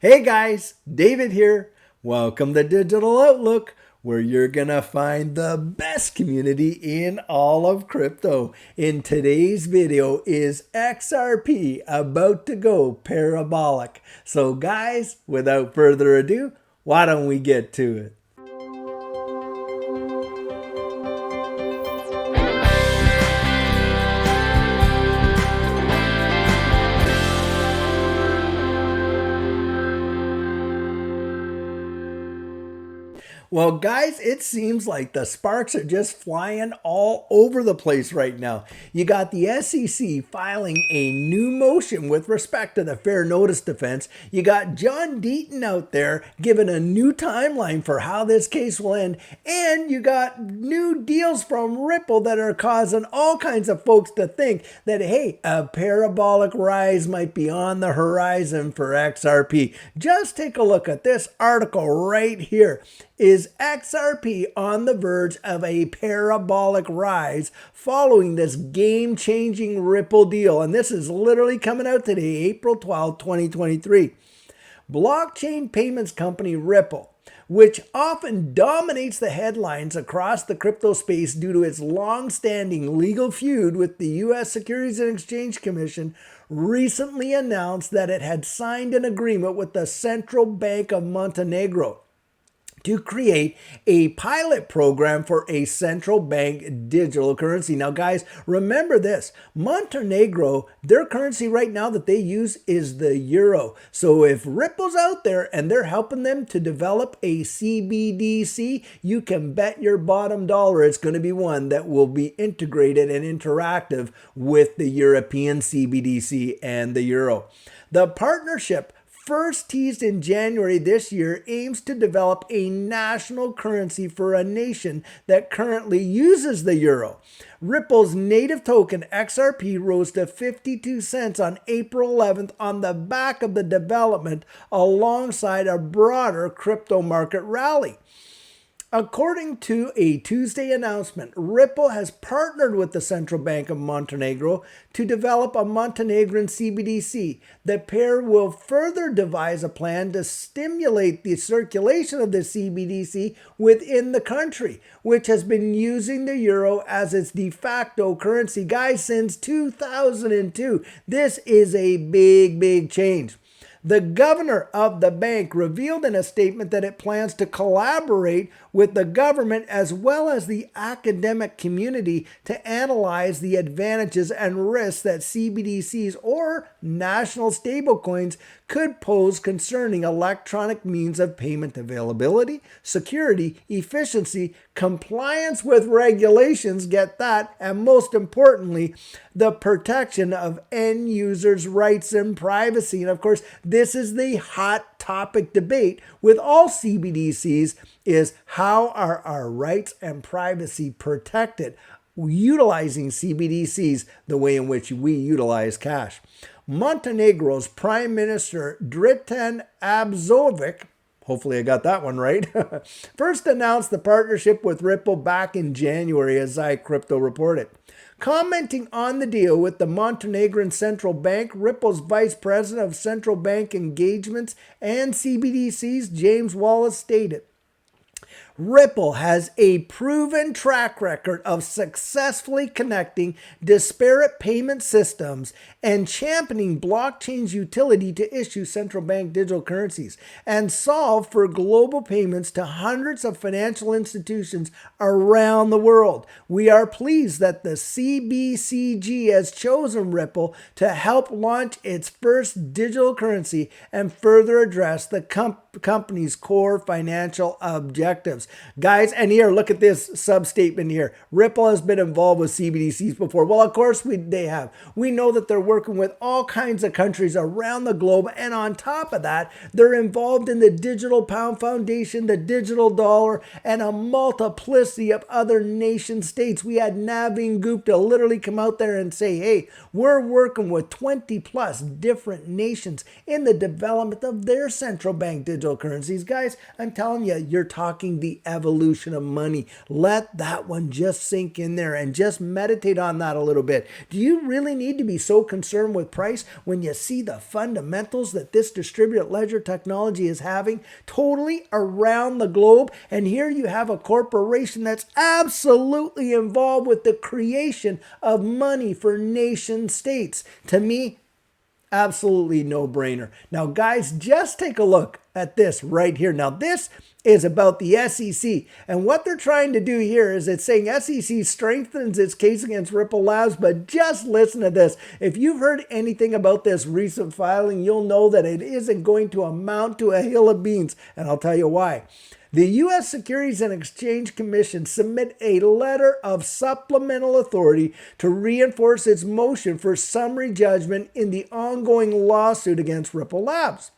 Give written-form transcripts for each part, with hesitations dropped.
Hey guys, David here. Welcome to Digital Outlook, where you're gonna find the best community in all of crypto. In today's video is XRP about to go parabolic. So guys, without further ado, why don't we get to it? Well, guys, it seems like the sparks are just flying all over the place right now. You got the SEC filing a new motion with respect to the fair notice defense. You got John Deaton out there giving a new timeline for how this case will end. And you got new deals from Ripple that are causing all kinds of folks to think that, hey, a parabolic rise might be on the horizon for XRP. Just take a look at this article right here. Is XRP on the verge of a parabolic rise following this game-changing Ripple deal? And this is literally coming out today, April 12, 2023. Blockchain payments company Ripple, which often dominates the headlines across the crypto space due to its long-standing legal feud with the U.S. Securities and Exchange Commission, recently announced that it had signed an agreement with the Central Bank of Montenegro to create a pilot program for a central bank digital currency. Now, guys, remember this. Montenegro, their currency right now that they use is the euro. So if Ripple's out there and they're helping them to develop a CBDC, you can bet your bottom dollar it's going to be one that will be integrated and interactive with the European CBDC and the euro. The partnership, first teased in January this year, aims to develop a national currency for a nation that currently uses the euro. Ripple's native token XRP rose to 52 cents on April 11th on the back of the development alongside a broader crypto market rally. According to a Tuesday announcement, Ripple has partnered with the Central Bank of Montenegro to develop a Montenegrin CBDC. The pair will further devise a plan to stimulate the circulation of the CBDC within the country, which has been using the euro as its de facto currency, guys, since 2002. This is a big change. The governor of the bank revealed in a statement that it plans to collaborate with the government as well as the academic community to analyze the advantages and risks that CBDCs or national stablecoins could pose concerning electronic means of payment availability, security, efficiency, compliance with regulations, get that, and most importantly, the protection of end users' rights and privacy. And of course, this is the hot topic debate with all CBDCs, is how are our rights and privacy protected utilizing CBDCs the way in which we utilize cash. Montenegro's Prime Minister Dritan Abzovic, hopefully I got that one right, first announced the partnership with Ripple back in January, as iCrypto reported. Commenting on the deal with the Montenegrin Central Bank, Ripple's Vice President of Central Bank Engagements and CBDCs, James Wallace, stated, Ripple has a proven track record of successfully connecting disparate payment systems and championing blockchain's utility to issue central bank digital currencies and solve for global payments to hundreds of financial institutions around the world. We are pleased that the CBCG has chosen Ripple to help launch its first digital currency and further address the company's core financial objectives. Guys, and here, look at this sub-statement here. Ripple has been involved with CBDCs before. Well, of course they have. We know that they're working with all kinds of countries around the globe. And on top of that, they're involved in the Digital Pound Foundation, the Digital Dollar, and a multiplicity of other nation states. We had Naveen Gupta literally come out there and say, hey, we're working with 20 plus different nations in the development of their central bank digital currencies. Guys, I'm telling you, you're talking the the evolution of money. Let that one just sink in there and just meditate on that a little bit. Do you really need to be so concerned with price when you see the fundamentals that this distributed ledger technology is having totally around the globe? And here you have a corporation that's absolutely involved with the creation of money for nation states. To me, absolutely no-brainer. Now, guys, just take a look at this right here. Now, this is about the SEC. And what they're trying to do here is it's saying SEC strengthens its case against Ripple Labs. But just listen to this. If you've heard anything about this recent filing, you'll know that it isn't going to amount to a hill of beans. And I'll tell you why. The U.S. Securities and Exchange Commission submit a letter of supplemental authority to reinforce its motion for summary judgment in the ongoing lawsuit against Ripple Labs.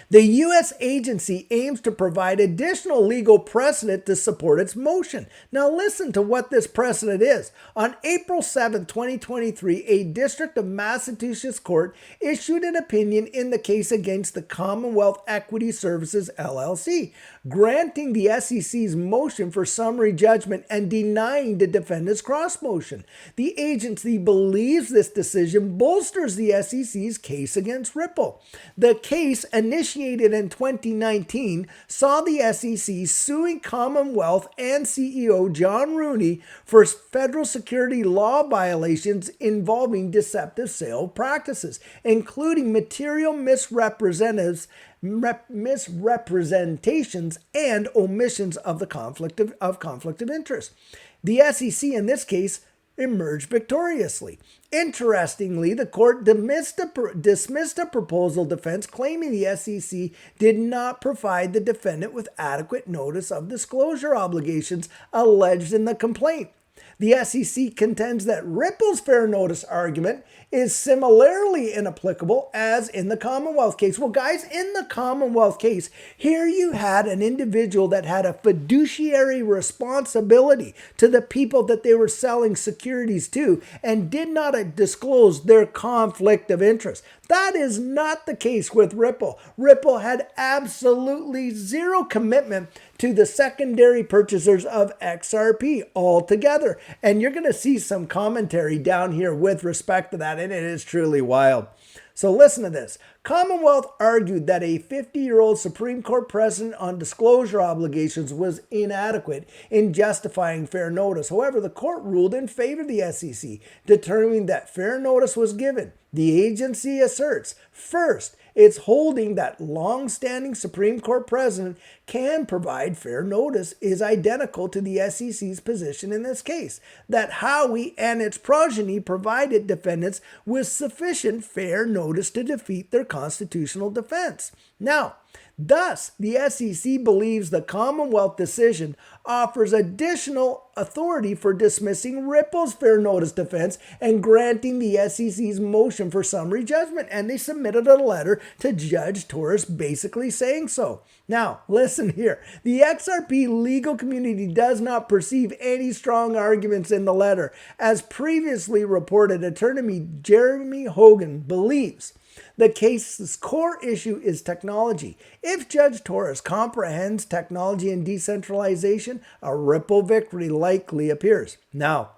The U.S. agency aims to provide additional legal precedent to support its motion. Now listen to what this precedent is. On April 7, 2023, a District of Massachusetts court issued an opinion in the case against the Commonwealth Equity Services, LLC, granting the SEC's motion for summary judgment and denying the defendant's cross motion. The agency believes this decision bolsters the SEC's case against Ripple. The case, initiated in 2019, saw the SEC suing Commonwealth and CEO John Rooney for federal security law violations involving deceptive sale practices, including material misrepresentations and omissions of the conflict of interest. The SEC in this case emerged victoriously. Interestingly, the court dismissed a proposal defense claiming the SEC did not provide the defendant with adequate notice of disclosure obligations alleged in the complaint. The SEC contends that Ripple's fair notice argument is similarly inapplicable as in the Commonwealth case. Well, guys, in the Commonwealth case, here you had an individual that had a fiduciary responsibility to the people that they were selling securities to and did not disclose their conflict of interest. That is not the case with Ripple. Ripple had absolutely zero commitment to the secondary purchasers of XRP altogether. And you're going to see some commentary down here with respect to that, and it is truly wild. So listen to this. Commonwealth argued that a 50-year-old Supreme Court precedent on disclosure obligations was inadequate in justifying fair notice. However, the court ruled in favor of the SEC, determining that fair notice was given. The agency asserts, first, it's holding that long-standing Supreme Court precedent can provide fair notice is identical to the SEC's position in this case, that Howey and its progeny provided defendants with sufficient fair notice to defeat their constitutional defense. Now, thus, the SEC believes the Commonwealth decision offers additional authority for dismissing Ripple's fair notice defense and granting the SEC's motion for summary judgment. And they submitted a letter to Judge Torres basically saying so. Now, listen here. The XRP legal community does not perceive any strong arguments in the letter. As previously reported, attorney Jeremy Hogan believes the case's core issue is technology. If Judge Torres comprehends technology and decentralization, a Ripple victory likely appears. Now,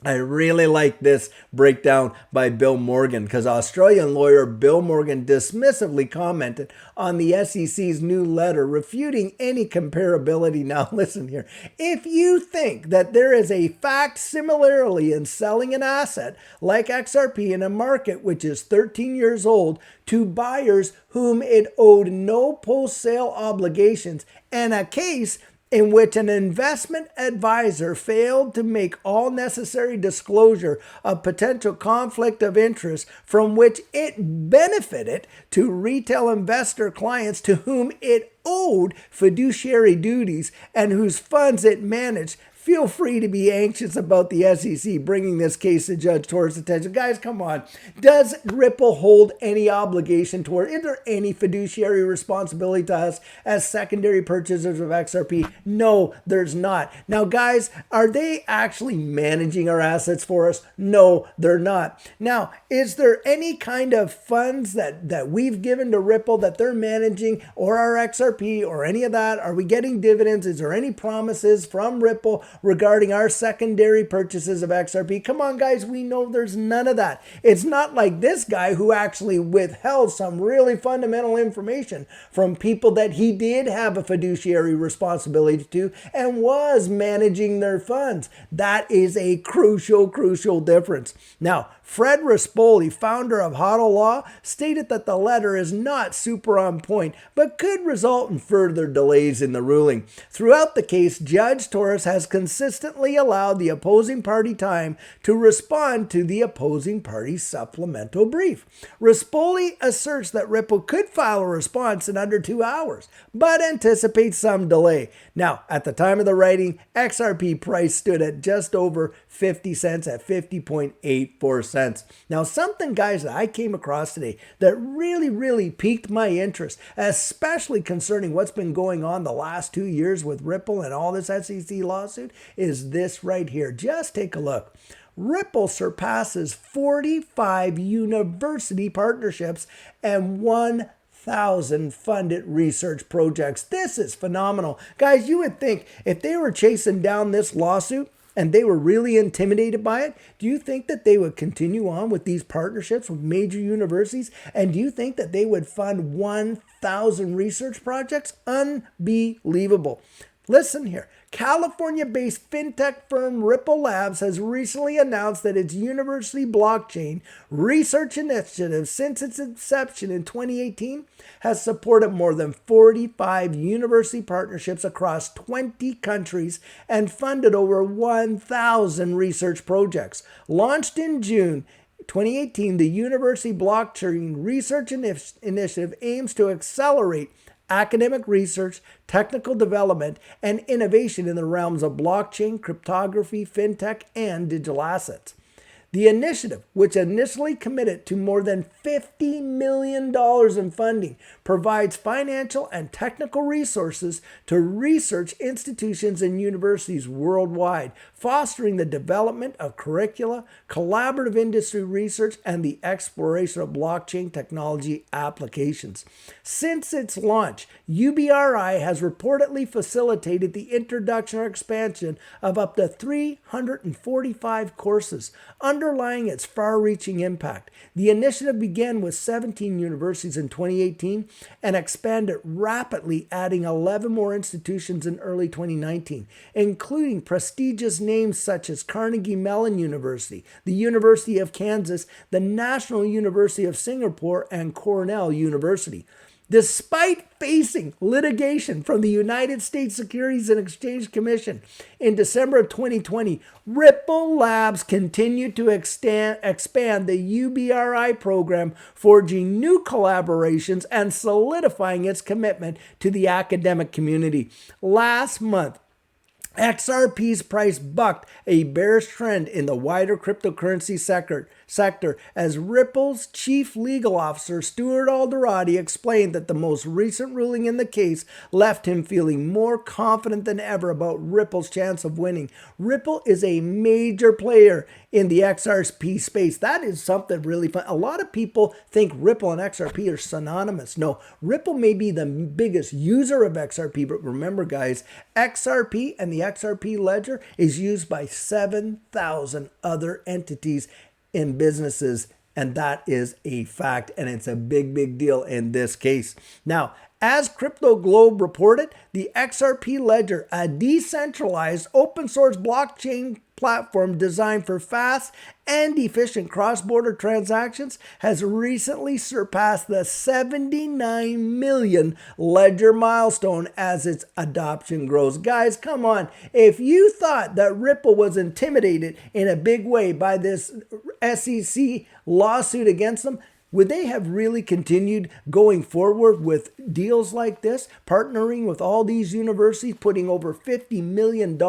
I really like this breakdown by Bill Morgan because Australian lawyer Bill Morgan dismissively commented on the SEC's new letter refuting any comparability. Now listen here. If you think that there is a fact similarly in selling an asset like XRP in a market which is 13 years old to buyers whom it owed no post-sale obligations and a case in which an investment advisor failed to make all necessary disclosure of potential conflict of interest from which it benefited to retail investor clients to whom it owed fiduciary duties and whose funds it managed, feel free to be anxious about the SEC bringing this case to Judge Torres' attention. Guys, come on. Does Ripple hold any obligation toward, is there any fiduciary responsibility to us as secondary purchasers of XRP? No, there's not. Now, guys, are they actually managing our assets for us? No, they're not. Now, is there any kind of funds that we've given to Ripple that they're managing, or our XRP, or any of that? Are we getting dividends? Is there any promises from Ripple regarding our secondary purchases of XRP? Come on, guys, we know there's none of that. It's not like this guy who actually withheld some really fundamental information from people that he did have a fiduciary responsibility to and was managing their funds. That is a crucial difference. Now, Fred Rispoli, founder of HODL Law, stated that the letter is not super on point, but could result in further delays in the ruling. Throughout the case, Judge Torres has consistently allowed the opposing party time to respond to the opposing party's supplemental brief. Rispoli asserts that Ripple could file a response in under 2 hours, but anticipates some delay. Now, at the time of the writing, XRP price stood at just over 50 cents at 50.84 cents. Now, something, guys, that I came across today that really piqued my interest, especially concerning what's been going on the last 2 years with Ripple and all this SEC lawsuit, is this right here. Just take a look. Ripple surpasses 45 university partnerships and 1,000 funded research projects. This is phenomenal. Guys, you would think if they were chasing down this lawsuit and they were really intimidated by it, do you think that they would continue on with these partnerships with major universities? And do you think that they would fund 1,000 research projects? Unbelievable. Listen here. California-based fintech firm Ripple Labs has recently announced that its university blockchain research initiative, since its inception in 2018, has supported more than 45 university partnerships across 20 countries and funded over 1,000 research projects. Launched in June 2018, the University Blockchain Research Initiative aims to accelerate academic research, technical development, and innovation in the realms of blockchain, cryptography, fintech, and digital assets. The initiative, which initially committed to more than $50 million in funding, provides financial and technical resources to research institutions and universities worldwide, fostering the development of curricula, collaborative industry research, and the exploration of blockchain technology applications. Since its launch, UBRI has reportedly facilitated the introduction or expansion of up to 345 courses, underlying its far-reaching impact. The initiative began with 17 universities in 2018 and expanded rapidly, adding 11 more institutions in early 2019, including prestigious names such as Carnegie Mellon University, the University of Kansas, the National University of Singapore, and Cornell University. Despite facing litigation from the United States Securities and Exchange Commission in December of 2020, Ripple Labs continued to expand the UBRI program, forging new collaborations and solidifying its commitment to the academic community. Last month, XRP's price bucked a bearish trend in the wider cryptocurrency sector as Ripple's chief legal officer, Stuart Alderati, explained that the most recent ruling in the case left him feeling more confident than ever about Ripple's chance of winning. Ripple is a major player in the XRP space. That is something really fun. A lot of people think Ripple and XRP are synonymous. No, Ripple may be the biggest user of XRP, but remember, guys, XRP and the XRP ledger is used by 7,000 other entities in businesses, and that is a fact, and it's a big deal in this case. Now, as Crypto Globe reported, the XRP ledger, a decentralized open source blockchain platform designed for fast and efficient cross-border transactions, has recently surpassed the 79 million ledger milestone as its adoption grows. Guys, come on. If you thought that Ripple was intimidated in a big way by this SEC lawsuit against them, would they have really continued going forward with deals like this, partnering with all these universities, putting over $50 million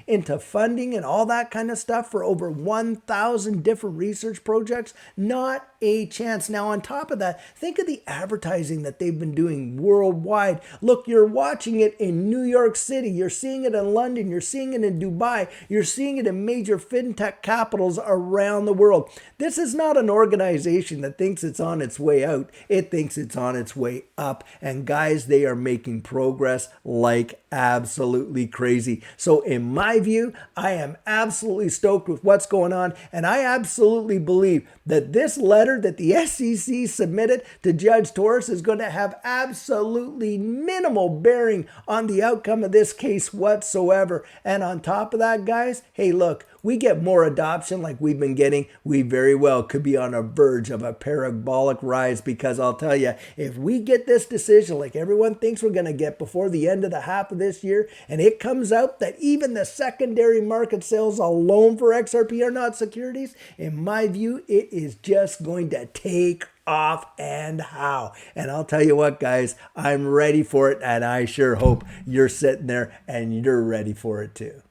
into funding and all that kind of stuff for over 1,000 different research projects? Not a chance. Now, on top of that, think of the advertising that they've been doing worldwide. Look, you're watching it in New York City, you're seeing it in London, you're seeing it in Dubai, you're seeing it in major fintech capitals around the world. This is not an organization that thinks it's on its way out. It thinks it's on its way up. And guys, they are making progress like absolutely crazy. So in my view, I am absolutely stoked with what's going on. And I absolutely believe that this letter that the SEC submitted to Judge Torres is going to have absolutely minimal bearing on the outcome of this case whatsoever. And on top of that, guys, hey, look, we get more adoption like we've been getting, we very well could be on the verge of a parabolic rise, because I'll tell you, if we get this decision like everyone thinks we're going to get before the end of the half of this year, and it comes out that even the secondary market sales alone for XRP are not securities, in my view, it is just going to take off, and how. And I'll tell you what, guys, I'm ready for it, and I sure hope you're sitting there and you're ready for it too.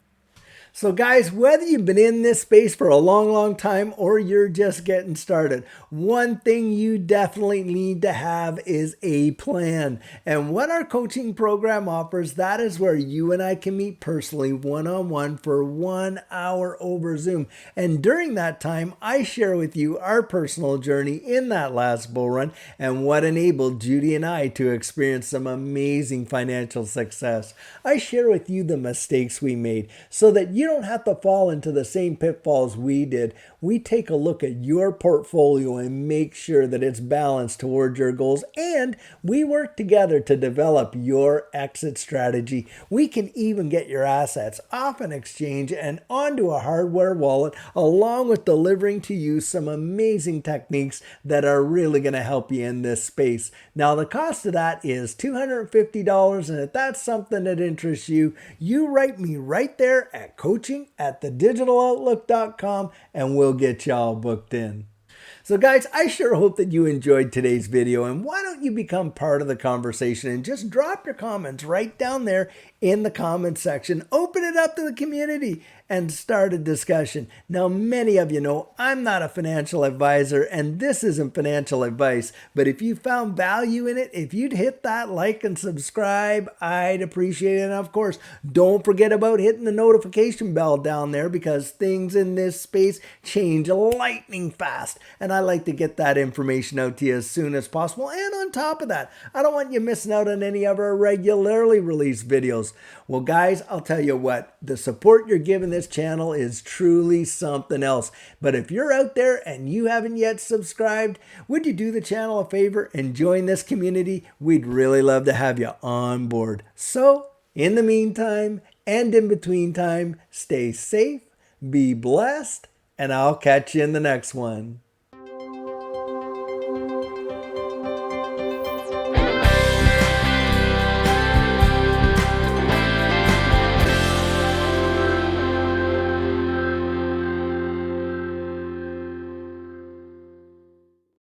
So guys, whether you've been in this space for a long time or you're just getting started, one thing you definitely need to have is a plan. And what our coaching program offers, that is where you and I can meet personally one-on-one for 1 hour over Zoom. And during that time, I share with you our personal journey in that last bull run and what enabled Judy and I to experience some amazing financial success. I share with you the mistakes we made so that you don't have to fall into the same pitfalls we did. We take a look at your portfolio and make sure that it's balanced towards your goals, and we work together to develop your exit strategy. We can even get your assets off an exchange and onto a hardware wallet, along with delivering to you some amazing techniques that are really going to help you in this space. Now, the cost of that is $250, and if that's something that interests you, you write me right there at coaching@thedigitaloutlook.com and we'll get y'all booked in. So guys, I sure hope that you enjoyed today's video, and why don't you become part of the conversation and just drop your comments right down there in the comment section. Open it up to the community and start a discussion. Now, many of you know I'm not a financial advisor and this isn't financial advice, but if you found value in it, if you'd hit that like and subscribe, I'd appreciate it. And of course, don't forget about hitting the notification bell down there, because things in this space change lightning fast. And I like to get that information out to you as soon as possible. And on top of that, I don't want you missing out on any of our regularly released videos. Well, guys, I'll tell you what, the support you're giving this channel is truly something else. But if you're out there and you haven't yet subscribed, would you do the channel a favor and join this community? We'd really love to have you on board. So, in the meantime and in between time, stay safe, be blessed, and I'll catch you in the next one.